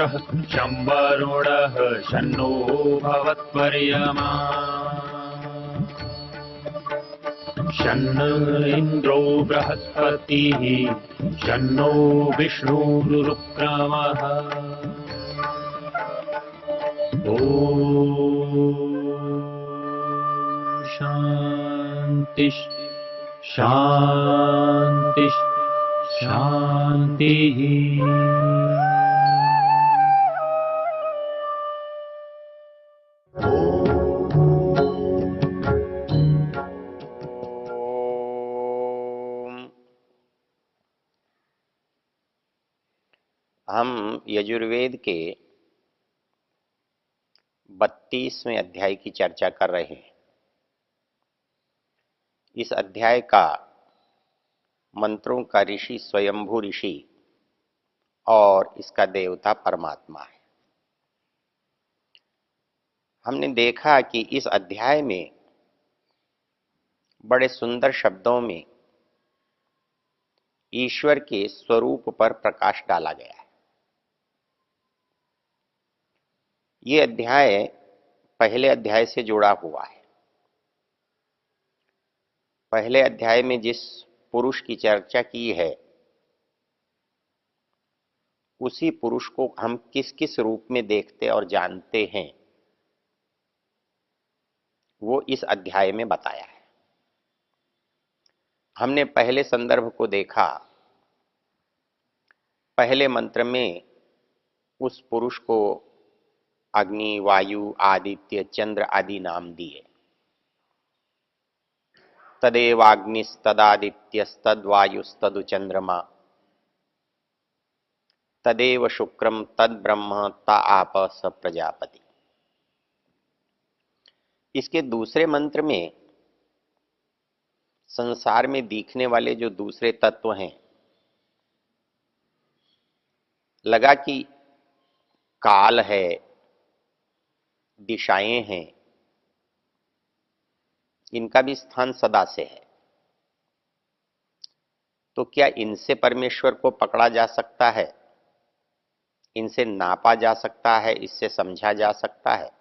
मित्रः शं वरुणः शन्नो भवत्वर्यमा शन्न इन्द्रो बृहस्पतिः शन्नो विष्णुरुक्रमः ॐ शान्ति शान्ति शान्तिः। हम यजुर्वेद के 32वें अध्याय की चर्चा कर रहे हैं। इस अध्याय का मंत्रों का ऋषि स्वयंभू ऋषि और इसका देवता परमात्मा है। हमने देखा कि इस अध्याय में बड़े सुंदर शब्दों में ईश्वर के स्वरूप पर प्रकाश डाला गया है। ये अध्याय पहले अध्याय से जुड़ा हुआ है। पहले अध्याय में जिस पुरुष की चर्चा की है उसी पुरुष को हम किस किस रूप में देखते और जानते हैं वो इस अध्याय में बताया है। हमने पहले संदर्भ को देखा। पहले मंत्र में उस पुरुष को अग्नि, वायु, आदित्य, चंद्र आदि नाम दिए। तदेवाग्निस्तदादित्यस्तद्वायुस्तदु चंद्रमा तदेव शुक्रम तद ब्रह्म ता आप स प्रजापति। इसके दूसरे मंत्र में संसार में दिखने वाले जो दूसरे तत्व हैं, लगा कि काल है, दिशाएं हैं, इनका भी स्थान सदा से है। तो क्या इनसे परमेश्वर को पकड़ा जा सकता है, इनसे नापा जा सकता है, इससे समझा जा सकता है?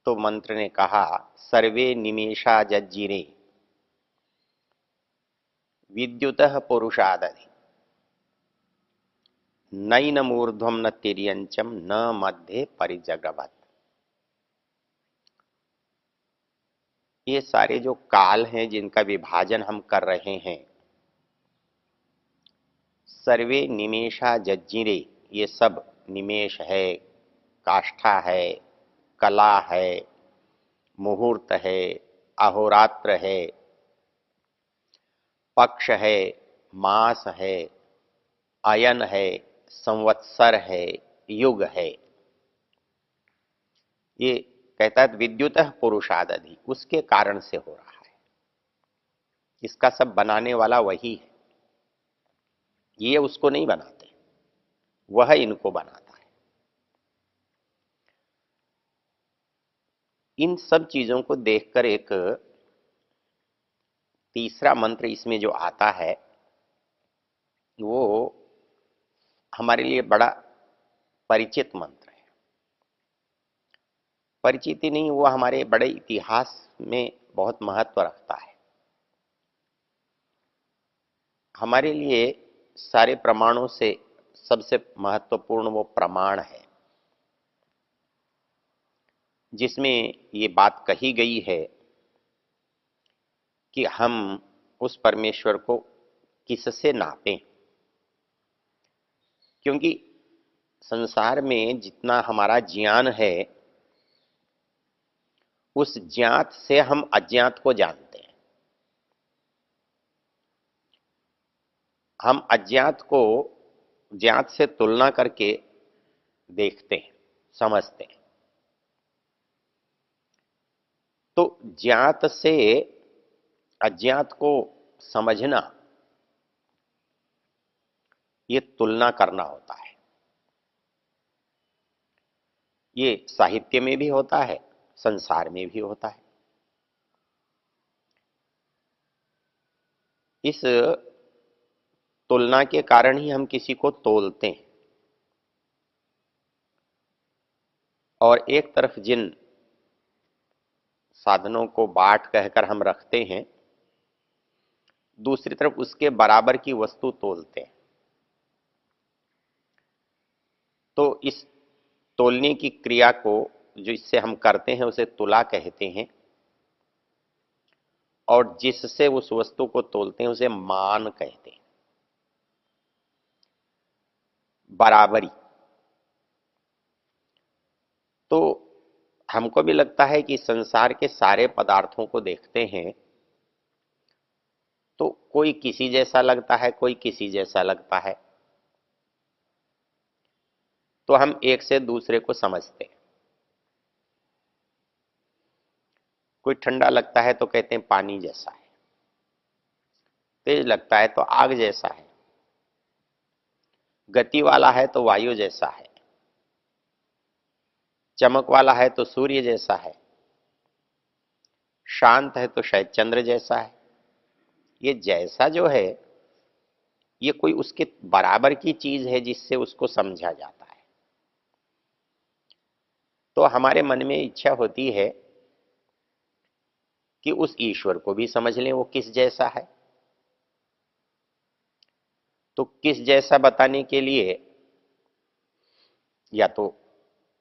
तो मंत्र ने कहा सर्वे निमेषा जज्जिरे विद्युतः पुरुषादधि नैनमूर्ध्वं न तिर्यंचम न मध्ये परिजगवत्। ये सारे जो काल हैं जिनका विभाजन हम कर रहे हैं, सर्वे निमेषा जज्जिरे, ये सब निमेष है, काष्ठा है, कला है, मुहूर्त है, अहोरात्र है, पक्ष है, मास है, अयन है, संवत्सर है, युग है। ये कहता है विद्युतः पुरुषादधि, उसके कारण से हो रहा है। इसका सब बनाने वाला वही है, ये उसको नहीं बनाते, वह इनको बनाता है। इन सब चीजों को देखकर एक तीसरा मंत्र इसमें जो आता है वो हमारे लिए बड़ा परिचित मंत्र है। परिचित ही नहीं, वो हमारे बड़े इतिहास में बहुत महत्व रखता है। हमारे लिए सारे प्रमाणों से सबसे महत्वपूर्ण वो प्रमाण है जिसमें ये बात कही गई है कि हम उस परमेश्वर को किससे नापें। क्योंकि संसार में जितना हमारा ज्ञान है उस ज्ञात से हम अज्ञात को जानते हैं। हम अज्ञात को ज्ञात से तुलना करके देखते हैं, समझते हैं। तो ज्ञात से अज्ञात को समझना ये तुलना करना होता है। ये साहित्य में भी होता है, संसार में भी होता है। इस तुलना के कारण ही हम किसी को तोलते हैं। और एक तरफ जिन साधनों को बाट कहकर हम रखते हैं, दूसरी तरफ उसके बराबर की वस्तु तोलते हैं। तो इस तोलने की क्रिया को जो इससे हम करते हैं उसे तुला कहते हैं, और जिससे उस वस्तु को तोलते हैं उसे मान कहते हैं, बराबरी। तो हमको भी लगता है कि संसार के सारे पदार्थों को देखते हैं तो कोई किसी जैसा लगता है, कोई किसी जैसा लगता है, तो हम एक से दूसरे को समझते हैं। कोई ठंडा लगता है तो कहते हैं पानी जैसा है, तेज लगता है तो आग जैसा है, गति वाला है तो वायु जैसा है, चमक वाला है तो सूर्य जैसा है, शांत है तो शायद चंद्र जैसा है। ये जैसा जो है ये कोई उसके बराबर की चीज है जिससे उसको समझा जाता है। तो हमारे मन में इच्छा होती है कि उस ईश्वर को भी समझ लें वो किस जैसा है। तो किस जैसा बताने के लिए या तो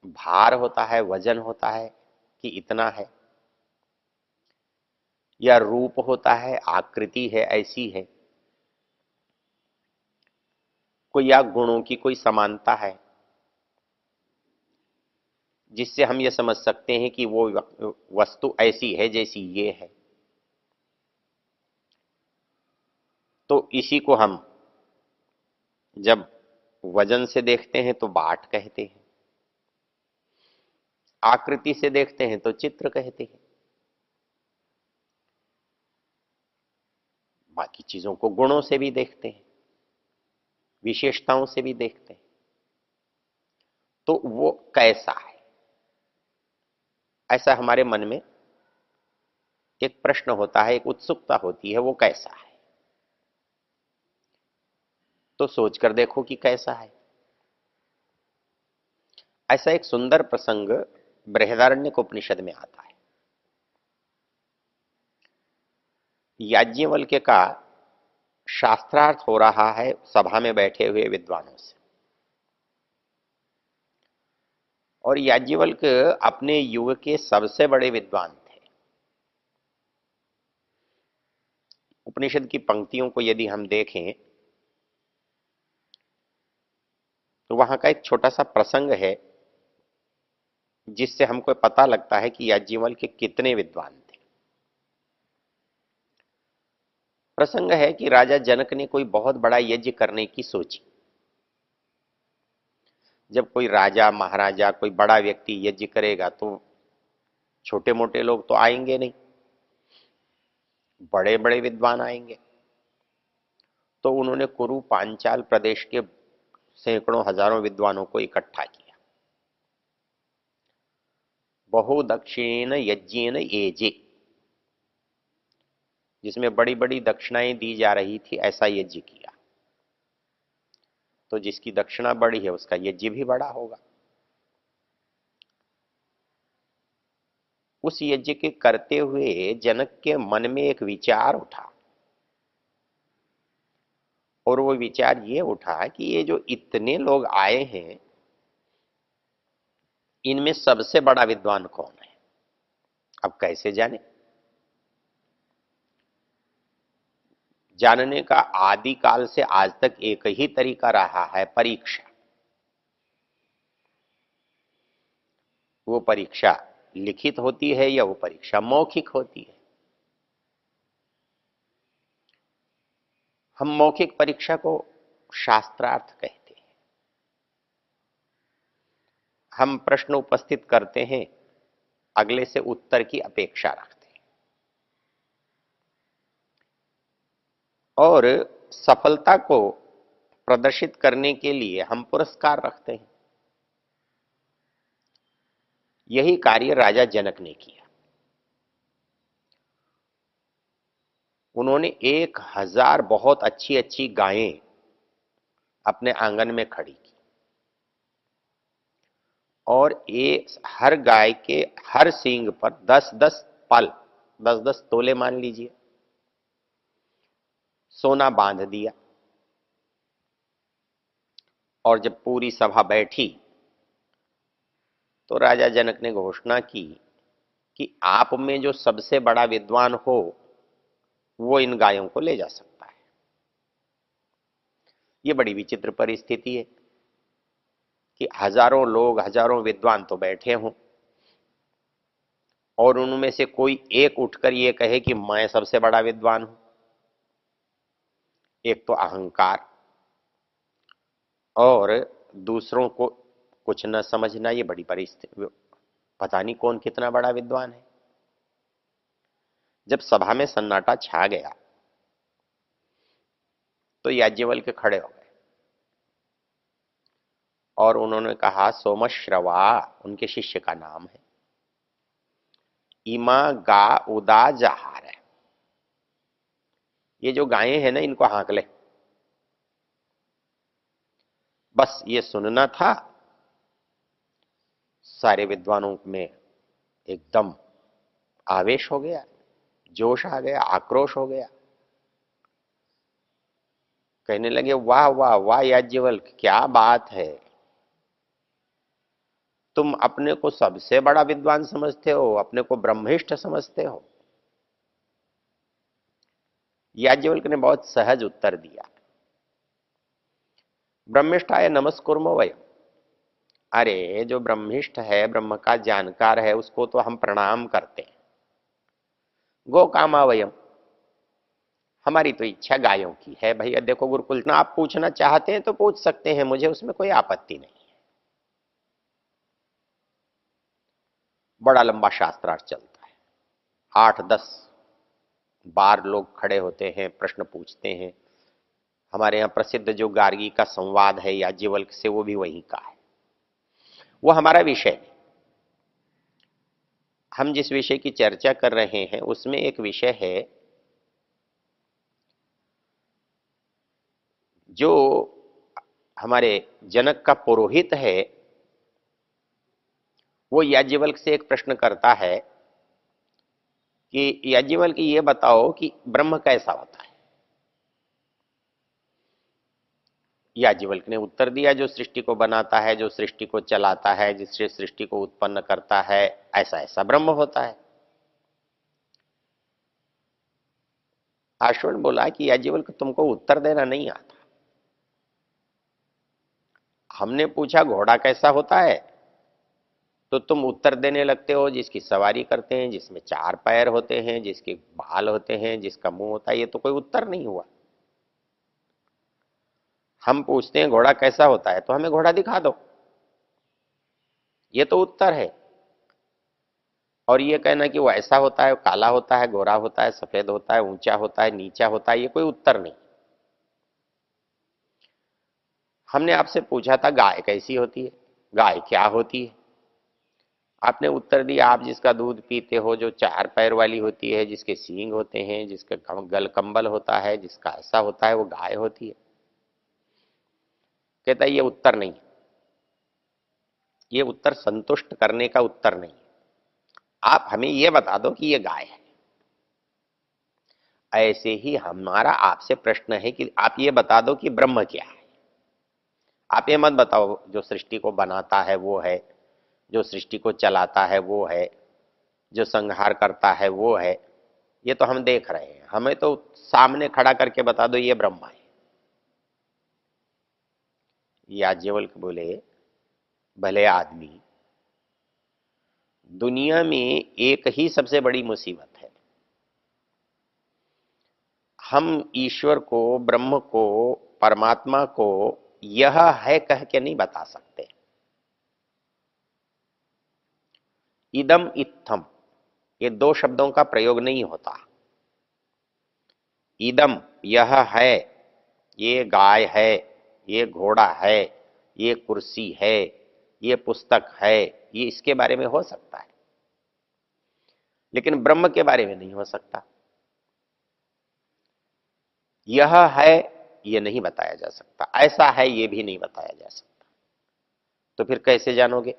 भार होता है, वजन होता है कि इतना है, या रूप होता है, आकृति है, ऐसी है, कोई या गुणों की कोई समानता है जिससे हम ये समझ सकते हैं कि वो वस्तु ऐसी है जैसी ये है। तो इसी को हम जब वजन से देखते हैं तो बाट कहते हैं, आकृति से देखते हैं तो चित्र कहते हैं, बाकी चीजों को गुणों से भी देखते हैं, विशेषताओं से भी देखते हैं। तो वो कैसा है, ऐसा हमारे मन में एक प्रश्न होता है, एक उत्सुकता होती है, वो कैसा है। तो सोचकर देखो कि कैसा है। ऐसा एक सुंदर प्रसंग बृहदारण्यक उपनिषद में आता है। याज्ञवल्क्य का शास्त्रार्थ हो रहा है सभा में बैठे हुए विद्वानों से, और याज्ञवल्क्य अपने युग के सबसे बड़े विद्वान थे। उपनिषद की पंक्तियों को यदि हम देखें तो वहां का एक छोटा सा प्रसंग है जिससे हमको पता लगता है कि याज्ञवल्क्य कितने विद्वान थे। प्रसंग है कि राजा जनक ने कोई बहुत बड़ा यज्ञ करने की सोची। जब कोई राजा महाराजा कोई बड़ा व्यक्ति यज्ञ करेगा तो छोटे मोटे लोग तो आएंगे नहीं, बड़े बड़े विद्वान आएंगे। तो उन्होंने कुरु पांचाल प्रदेश के सैकड़ों हजारों विद्वानों को इकट्ठा किया। बहुदक्षिणेन यज्ञेन एजे, जिसमें बड़ी बड़ी दक्षिणाएं दी जा रही थी, ऐसा यज्ञ किया। तो जिसकी दक्षिणा बड़ी है उसका यज्ञ भी बड़ा होगा। उस यज्ञ के करते हुए जनक के मन में एक विचार उठा, और वो विचार ये उठा कि ये जो इतने लोग आए हैं इनमें सबसे बड़ा विद्वान कौन है। अब कैसे जाने? जानने का आदि काल से आज तक एक ही तरीका रहा है, परीक्षा। वो परीक्षा लिखित होती है या वो परीक्षा मौखिक होती है। हम मौखिक परीक्षा को शास्त्रार्थ कहते हैं। हम प्रश्न उपस्थित करते हैं, अगले से उत्तर की अपेक्षा रखते हैं, और सफलता को प्रदर्शित करने के लिए हम पुरस्कार रखते हैं। यही कार्य राजा जनक ने किया। उन्होंने 1000 बहुत अच्छी अच्छी गायें अपने आंगन में खड़ी की, और ये हर गाय के हर सींग पर 10-10 पल, 10-10 तोले मान लीजिए, सोना बांध दिया। और जब पूरी सभा बैठी तो राजा जनक ने घोषणा की कि आप में जो सबसे बड़ा विद्वान हो वो इन गायों को ले जा सकता है। ये बड़ी विचित्र परिस्थिति है कि हजारों लोग, हजारों विद्वान तो बैठे हों और उनमें से कोई एक उठकर ये कहे कि मैं सबसे बड़ा विद्वान हूं। एक तो अहंकार, और दूसरों को कुछ न समझना। ये बड़ी परिस्थिति, पता नहीं कौन कितना बड़ा विद्वान है। जब सभा में सन्नाटा छा गया तो याज्ञवल्क्य खड़े हो गए और उन्होंने कहा, सोमश्रवा उनके शिष्य का नाम है, इमा गा उदा जहार है, ये जो गायें हैं ना इनको हाँक ले। बस ये सुनना था। सारे विद्वानों में एकदम आवेश हो गया, जोश आ गया, आक्रोश हो गया। कहने लगे, वाह वाह वाह याज्ञवल्क्य, क्या बात है, तुम अपने को सबसे बड़ा विद्वान समझते हो, अपने को ब्रह्मिष्ठ समझते हो। याज्ञवल्क्य ने बहुत सहज उत्तर दिया, ब्रह्मिष्ठाय नमस्कुर्मो वयम। अरे जो ब्रह्मिष्ठ है, ब्रह्म का जानकार है, उसको तो हम प्रणाम करते हैं। गो कामा वयम, हमारी तो इच्छा गायों की है। भैया देखो गुरुकुल, ना आप पूछना चाहते हैं तो पूछ सकते हैं, मुझे उसमें कोई आपत्ति नहीं है। बड़ा लंबा शास्त्रार्थ चलता है, 8-10 बार लोग खड़े होते हैं, प्रश्न पूछते हैं। हमारे यहाँ प्रसिद्ध जो गार्गी का संवाद है याज्ञवल्क्य से, वो भी वहीं का है। वो हमारा विषय नहीं। हम जिस विषय की चर्चा कर रहे हैं उसमें एक विषय है जो हमारे जनक का पुरोहित है। वो याज्ञवल्क्य से एक प्रश्न करता है कि याज्ञवल्क्य ये बताओ कि ब्रह्म कैसा होता है। याज्ञवल्क्य ने उत्तर दिया, जो सृष्टि को बनाता है, जो सृष्टि को चलाता है, जिससे सृष्टि को उत्पन्न करता है, ऐसा ऐसा ब्रह्म होता है। अश्विन बोला कि याज्ञवल्क्य तुमको उत्तर देना नहीं आता। हमने पूछा घोड़ा कैसा होता है तो तुम उत्तर देने लगते हो जिसकी सवारी करते हैं, जिसमें 4 पैर होते हैं, जिसके बाल होते हैं, जिसका मुंह होता है। ये तो कोई उत्तर नहीं हुआ। हम पूछते हैं घोड़ा कैसा होता है तो हमें घोड़ा दिखा दो, ये तो उत्तर है। और ये कहना कि वो ऐसा होता है, काला होता है, गोरा होता है, सफेद होता है, ऊंचा होता है, नीचा होता है, ये कोई उत्तर नहीं। हमने आपसे पूछा था गाय कैसी होती है, गाय क्या होती है। आपने उत्तर दिया, आप जिसका दूध पीते हो, जो 4 पैर वाली होती है, जिसके सींग होते हैं, जिसका गल कंबल होता है, जिसका ऐसा होता है, वो गाय होती है। कहता है ये उत्तर नहीं, ये उत्तर संतुष्ट करने का उत्तर नहीं। आप हमें ये बता दो कि ये गाय है। ऐसे ही हमारा आपसे प्रश्न है कि आप ये बता दो कि ब्रह्म क्या है। आप ये मत बताओ जो सृष्टि को बनाता है वो है, जो सृष्टि को चलाता है वो है, जो संहार करता है वो है। ये तो हम देख रहे हैं, हमें तो सामने खड़ा करके बता दो ये ब्रह्म है। याज्ञवल्क्य बोले, भले आदमी, दुनिया में एक ही सबसे बड़ी मुसीबत है, हम ईश्वर को, ब्रह्म को, परमात्मा को यह है कह के नहीं बता सकते। इदम इत्थम, ये 2 शब्दों का प्रयोग नहीं होता। इदम यह है, ये गाय है, ये घोड़ा है, ये कुर्सी है, ये पुस्तक है, ये इसके बारे में हो सकता है, लेकिन ब्रह्म के बारे में नहीं हो सकता। यह है ये नहीं बताया जा सकता, ऐसा है ये भी नहीं बताया जा सकता। तो फिर कैसे जानोगे?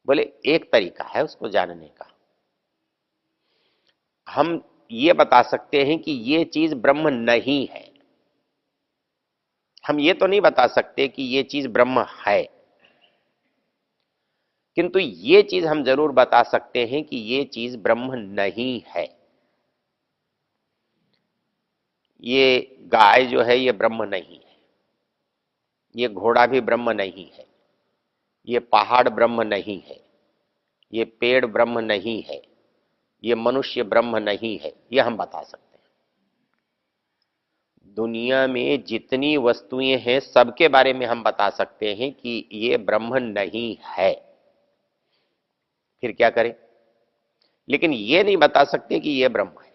बोले एक तरीका है उसको जानने का। हम ये बता सकते हैं कि ये चीज ब्रह्म नहीं है। हम ये तो नहीं बता सकते कि ये चीज ब्रह्म है, किंतु ये चीज हम जरूर बता सकते हैं कि ये चीज ब्रह्म नहीं है। ये गाय जो है ये ब्रह्म नहीं है, ये घोड़ा भी ब्रह्म नहीं है, ये पहाड़ ब्रह्म नहीं है, ये पेड़ ब्रह्म नहीं है, ये मनुष्य ब्रह्म नहीं है, ये हम बता सकते हैं। दुनिया में जितनी वस्तुएं हैं सबके बारे में हम बता सकते हैं कि ये ब्रह्म नहीं है। फिर क्या करें? लेकिन ये नहीं बता सकते कि ये ब्रह्म है,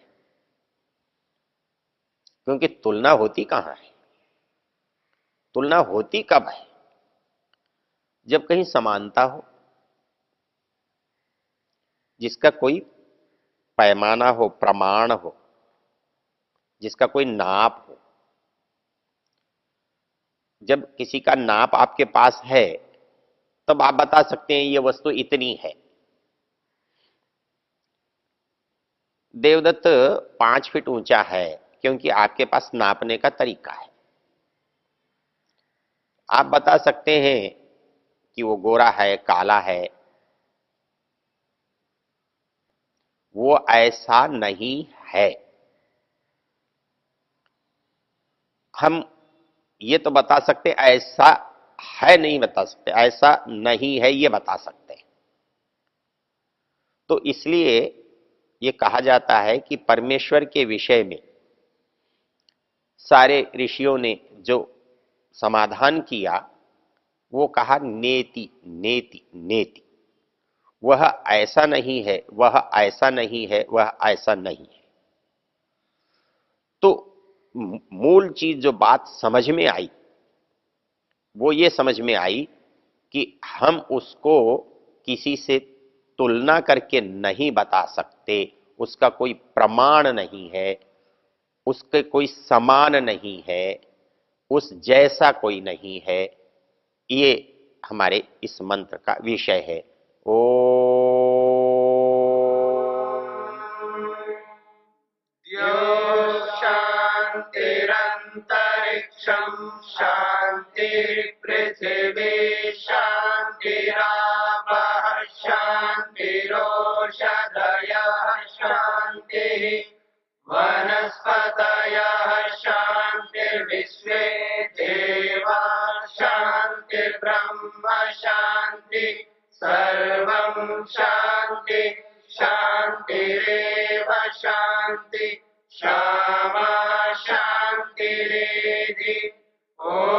क्योंकि तुलना होती कहां है? तुलना होती कब है? जब कहीं समानता हो, जिसका कोई पैमाना हो, प्रमाण हो, जिसका कोई नाप हो। जब किसी का नाप आपके पास है तब आप बता सकते हैं ये वस्तु इतनी है। देवदत्त 5 फीट ऊंचा है क्योंकि आपके पास नापने का तरीका है। आप बता सकते हैं कि वो गोरा है, काला है। वो ऐसा नहीं है। हम ये तो बता सकते ऐसा है नहीं बता सकते, ऐसा नहीं है ये बता सकते हैं। तो इसलिए ये कहा जाता है कि परमेश्वर के विषय में सारे ऋषियों ने जो समाधान किया वो कहा नेति नेति नेति। वह ऐसा नहीं है, वह ऐसा नहीं है, वह ऐसा नहीं है। तो मूल चीज जो बात समझ में आई वो ये समझ में आई कि हम उसको किसी से तुलना करके नहीं बता सकते, उसका कोई प्रमाण नहीं है, उसके कोई समान नहीं है, उस जैसा कोई नहीं है। ये हमारे इस मंत्र का विषय है। ओ शांतिरंतरिक्षं शांति पृथिवी शांतिरापः शांतिरोषधयः शांतिः वनस्पतयः शांतिर्विश्वे देवा शांतिर्ब्रह्म शांति सर्वं शांति शांतिरेव शांति क्षमा शांतिरेधि। ओम